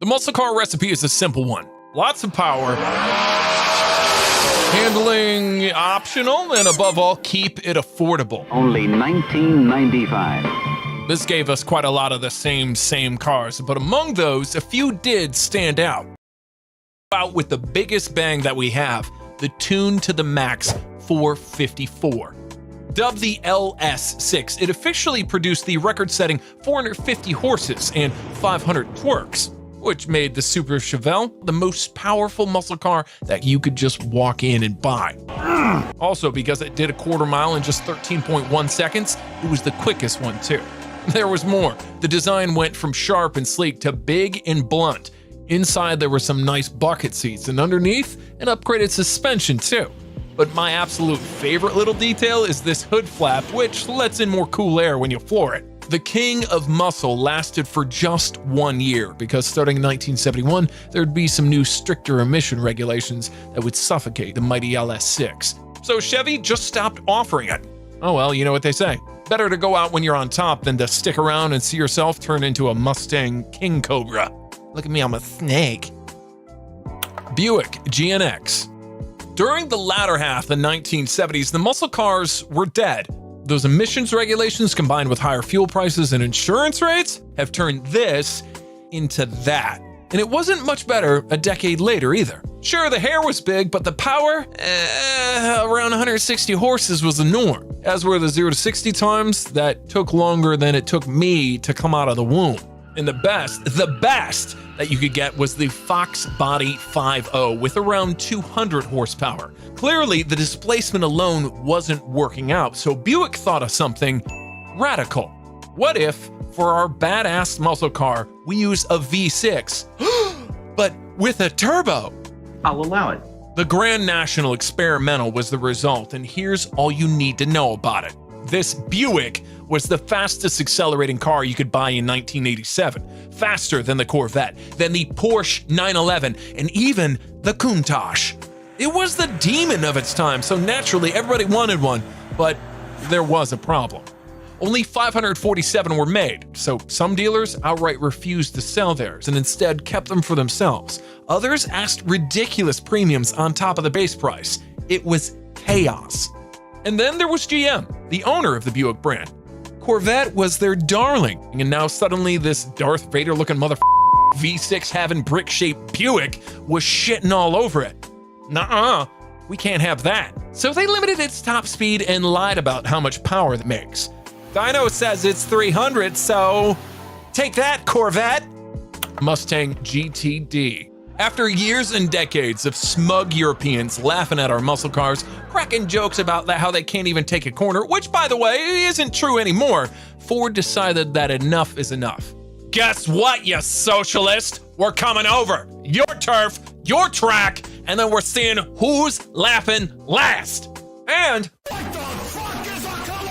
The muscle car recipe is a simple one. Lots of power, handling optional, and above all, keep it affordable. Only $19.95. This gave us quite a lot of the same cars, but among those, a few did stand out. Out with the biggest bang that we have, the Tune to the Max 454. Dubbed the LS6, it officially produced the record-setting 450 horses and 500 twerks, which made the Super Chevelle the most powerful muscle car that you could just walk in and buy. Also, because it did a quarter mile in just 13.1 seconds, it was the quickest one too. There was more. The design went from sharp and sleek to big and blunt. Inside there were some nice bucket seats, and underneath, an upgraded suspension too. But my absolute favorite little detail is this hood flap, which lets in more cool air when you floor it. The king of muscle lasted for just 1 year, because starting in 1971, there'd be some new stricter emission regulations that would suffocate the mighty LS6. So Chevy just stopped offering it. Oh well, you know what they say. Better to go out when you're on top than to stick around and see yourself turn into a Mustang King Cobra. Look at me, I'm a snake. Buick GNX. During the latter half of the 1970s, the muscle cars were dead. Those emissions regulations combined with higher fuel prices and insurance rates have turned this into that. And it wasn't much better a decade later either. Sure, the hair was big, but the power, around 160 horses was the norm. As were the 0 to 60 times that took longer than it took me to come out of the womb. And the best that you could get was the Fox Body 5.0 with around 200 horsepower. Clearly, the displacement alone wasn't working out, so Buick thought of something radical. What if, for our badass muscle car, we use a V6, but with a turbo? I'll allow it. The Grand National Experimental was the result, and here's all you need to know about it. This Buick was the fastest accelerating car you could buy in 1987, faster than the Corvette, than the Porsche 911, and even the Countach. It was the demon of its time, so naturally everybody wanted one, but there was a problem. Only 547 were made, so some dealers outright refused to sell theirs and instead kept them for themselves. Others asked ridiculous premiums on top of the base price. It was chaos. And then there was GM, the owner of the Buick brand. Corvette was their darling, and now suddenly this Darth Vader looking V6 having brick-shaped Buick was shitting all over it. Nuh-uh, we can't have that. So they limited its top speed and lied about how much power it makes. Dyno says it's 300, so take that, Corvette. Mustang GTD. After years and decades of smug Europeans laughing at our muscle cars, cracking jokes about how they can't even take a corner, which by the way, isn't true anymore, Ford decided that enough is enough. Guess what, you socialist? We're coming over. Your turf, your track, and then we're seeing who's laughing last. And what the fuck is a kilometer?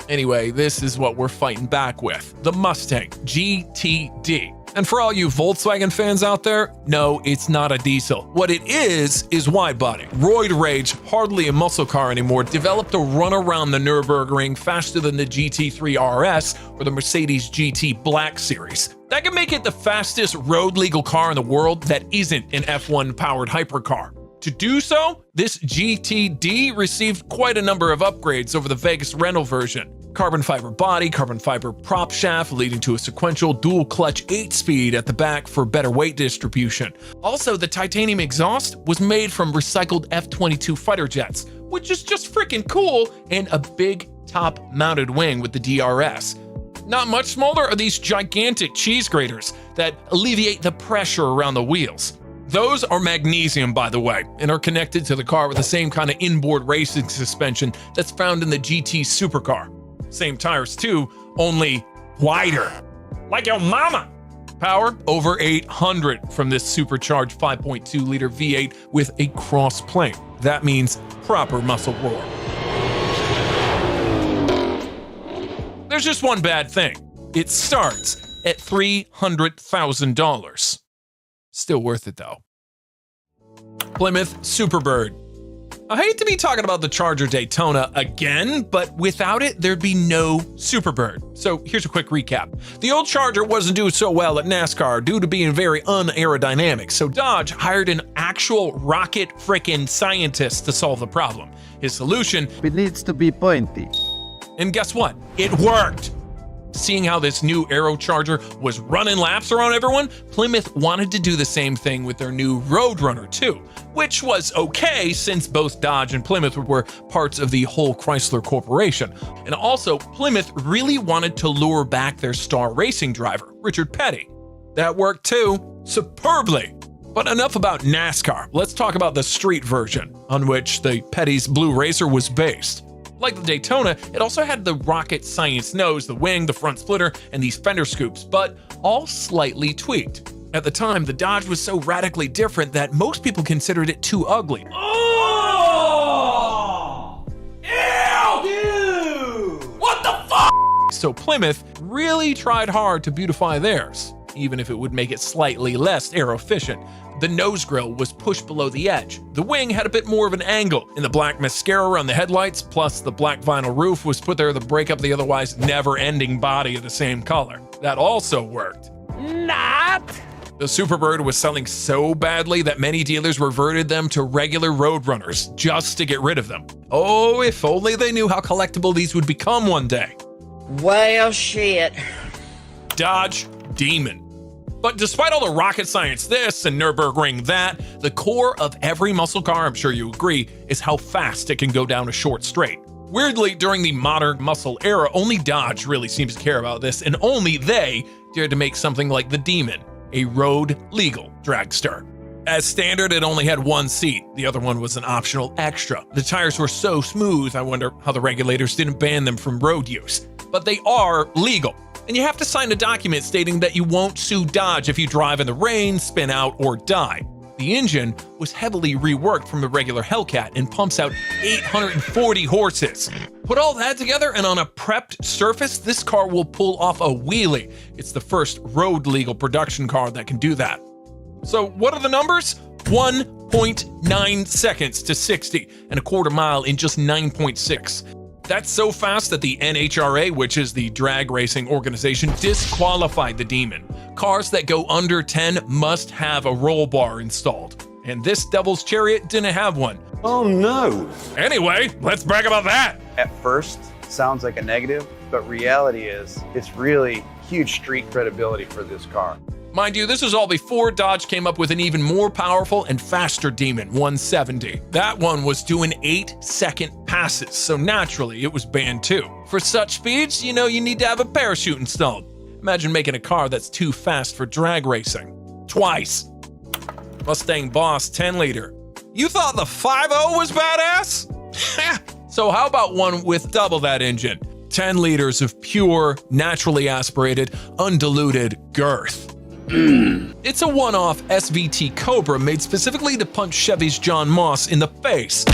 Anyway, this is what we're fighting back with. The Mustang GTD. And for all you Volkswagen fans out there, no, it's not a diesel. What it is wide body. Roid Rage, hardly a muscle car anymore, developed a run around the Nürburgring faster than the GT3 RS or the Mercedes GT Black Series. That can make it the fastest road legal car in the world that isn't an F1 powered hypercar. To do so, this GTD received quite a number of upgrades over the Vegas rental version. Carbon fiber body, carbon fiber prop shaft leading to a sequential dual clutch 8-speed at the back for better weight distribution. Also, the titanium exhaust was made from recycled F-22 fighter jets, which is just freaking cool, and a big top-mounted wing with the DRS. Not much smaller are these gigantic cheese graters that alleviate the pressure around the wheels. Those are magnesium, by the way, and are connected to the car with the same kind of inboard racing suspension that's found in the GT supercar. Same tires too, only wider. Like your mama! Power over 800 from this supercharged 5.2-liter V8 with a cross plane. That means proper muscle roar. There's just one bad thing. It starts at $300,000. Still worth it though. Plymouth Superbird. I hate to be talking about the Charger Daytona again, but without it, there'd be no Superbird. So here's a quick recap. The old Charger wasn't doing so well at NASCAR due to being very unaerodynamic, so Dodge hired an actual rocket frickin' scientist to solve the problem. His solution: it needs to be pointy. And guess what? It worked! Seeing how this new Aerocharger was running laps around everyone, Plymouth wanted to do the same thing with their new Roadrunner too, which was okay since both Dodge and Plymouth were parts of the whole Chrysler Corporation. And also, Plymouth really wanted to lure back their star racing driver, Richard Petty. That worked too, superbly. But enough about NASCAR. Let's talk about the street version, on which the Petty's Blue Racer was based. Like the Daytona, it also had the rocket science nose, the wing, the front splitter, and these fender scoops, but all slightly tweaked. At the time, the Dodge was so radically different that most people considered it too ugly. Oh! Ew! Dude! What the fuck? So Plymouth really tried hard to beautify theirs, even if it would make it slightly less aero-efficient. The nose grille was pushed below the edge. The wing had a bit more of an angle, and the black mascara around the headlights, plus the black vinyl roof, was put there to break up the otherwise never-ending body of the same color. That also worked. Not! The Superbird was selling so badly that many dealers reverted them to regular Roadrunners just to get rid of them. Oh, if only they knew how collectible these would become one day. Well, shit. Dodge Demon. But despite all the rocket science this and Nürburgring that, the core of every muscle car, I'm sure you agree, is how fast it can go down a short straight. Weirdly, during the modern muscle era, only Dodge really seems to care about this, and only they dared to make something like the Demon, a road-legal dragster. As standard, it only had one seat. The other one was an optional extra. The tires were so smooth, I wonder how the regulators didn't ban them from road use. But they are legal. And you have to sign a document stating that you won't sue Dodge if you drive in the rain, spin out, or die. The engine was heavily reworked from the regular Hellcat and pumps out 840 horses. Put all that together and on a prepped surface, this car will pull off a wheelie. It's the first road-legal production car that can do that. So what are the numbers? 1.9 seconds to 60 and a quarter mile in just 9.6. That's so fast that the NHRA, which is the drag racing organization, disqualified the Demon. Cars that go under 10 must have a roll bar installed. And this Devil's Chariot didn't have one. Oh no! Anyway, let's brag about that. At first, sounds like a negative, but reality is it's really huge street credibility for this car. Mind you, this was all before Dodge came up with an even more powerful and faster Demon 170. That one was doing 8-second passes, so naturally it was banned too. For such speeds, you need to have a parachute installed. Imagine making a car that's too fast for drag racing. Twice. Mustang Boss 10-liter. You thought the 5.0 was badass? So how about one with double that engine? 10 liters of pure, naturally aspirated, undiluted girth. It's a one-off SVT Cobra made specifically to punch Chevy's John Moss in the face.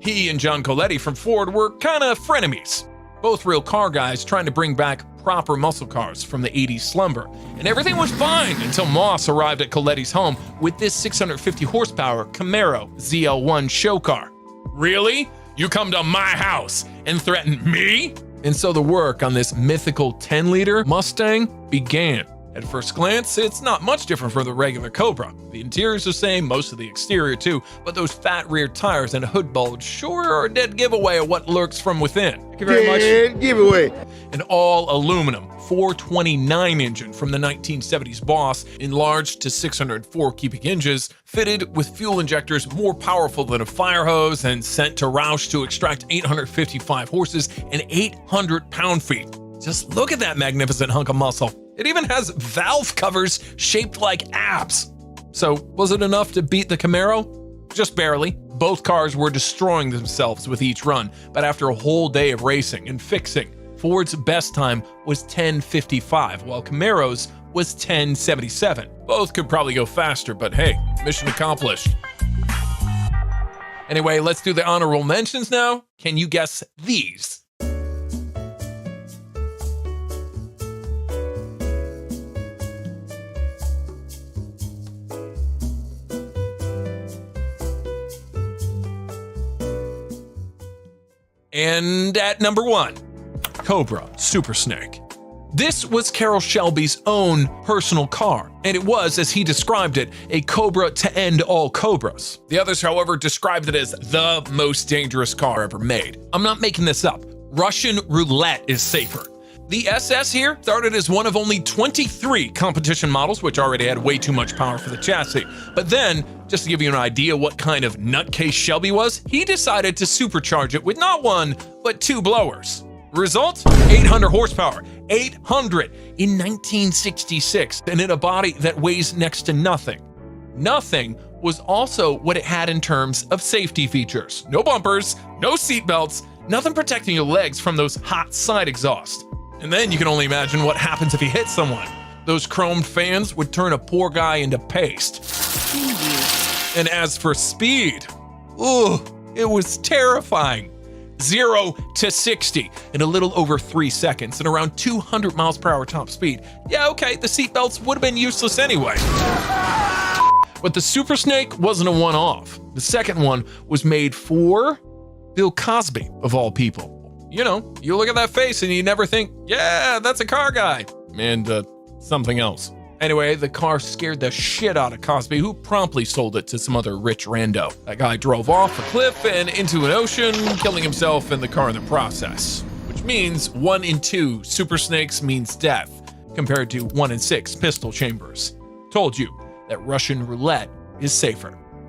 He and John Coletti from Ford were kinda frenemies. Both real car guys trying to bring back proper muscle cars from the 80s slumber. And everything was fine until Moss arrived at Coletti's home with this 650 horsepower Camaro ZL1 show car. Really? You come to my house and threaten me? And so the work on this mythical 10-liter Mustang began. At first glance, it's not much different from the regular Cobra. The interior's the same, most of the exterior too, but those fat rear tires and hood bulge sure are a dead giveaway of what lurks from within. Thank you very much. Dead giveaway. An all aluminum 429 engine from the 1970s Boss, enlarged to 604 cubic inches, fitted with fuel injectors more powerful than a fire hose and sent to Roush to extract 855 horses and 800 pound-feet. Just look at that magnificent hunk of muscle. It even has valve covers shaped like apps. So, was it enough to beat the Camaro? Just barely. Both cars were destroying themselves with each run, but after a whole day of racing and fixing, Ford's best time was 10:55, while Camaro's was 10:77. Both could probably go faster, but hey, mission accomplished. Anyway, let's do the honorable mentions now. Can you guess these? And at number 1, Cobra Super Snake. This was Carroll Shelby's own personal car, and it was, as he described it, a Cobra to end all Cobras. The others, however, described it as the most dangerous car ever made. I'm not making this up. Russian roulette is safer. The SS here started as one of only 23 competition models, which already had way too much power for the chassis. But then, just to give you an idea what kind of nutcase Shelby was, he decided to supercharge it with not 1, but 2 blowers. Result? 800 horsepower. 800 in 1966, and in a body that weighs next to nothing. Nothing was also what it had in terms of safety features. No bumpers, no seat belts, nothing protecting your legs from those hot side exhausts. And then you can only imagine what happens if he hits someone. Those chromed fans would turn a poor guy into paste. And as for speed, it was terrifying. 0 to 60 in a little over 3 seconds and around 200 miles per hour top speed. Yeah, okay, the seatbelts would have been useless anyway. But the Super Snake wasn't a one-off. The second one was made for Bill Cosby, of all people. You know, you look at that face and you never think, yeah, that's a car guy. And something else. Anyway, the car scared the shit out of Cosby, who promptly sold it to some other rich rando. That guy drove off a cliff and into an ocean, killing himself and the car in the process. Which means 1 in 2 Super Snakes means death, compared to 1 in 6 pistol chambers. Told you that Russian roulette is safer.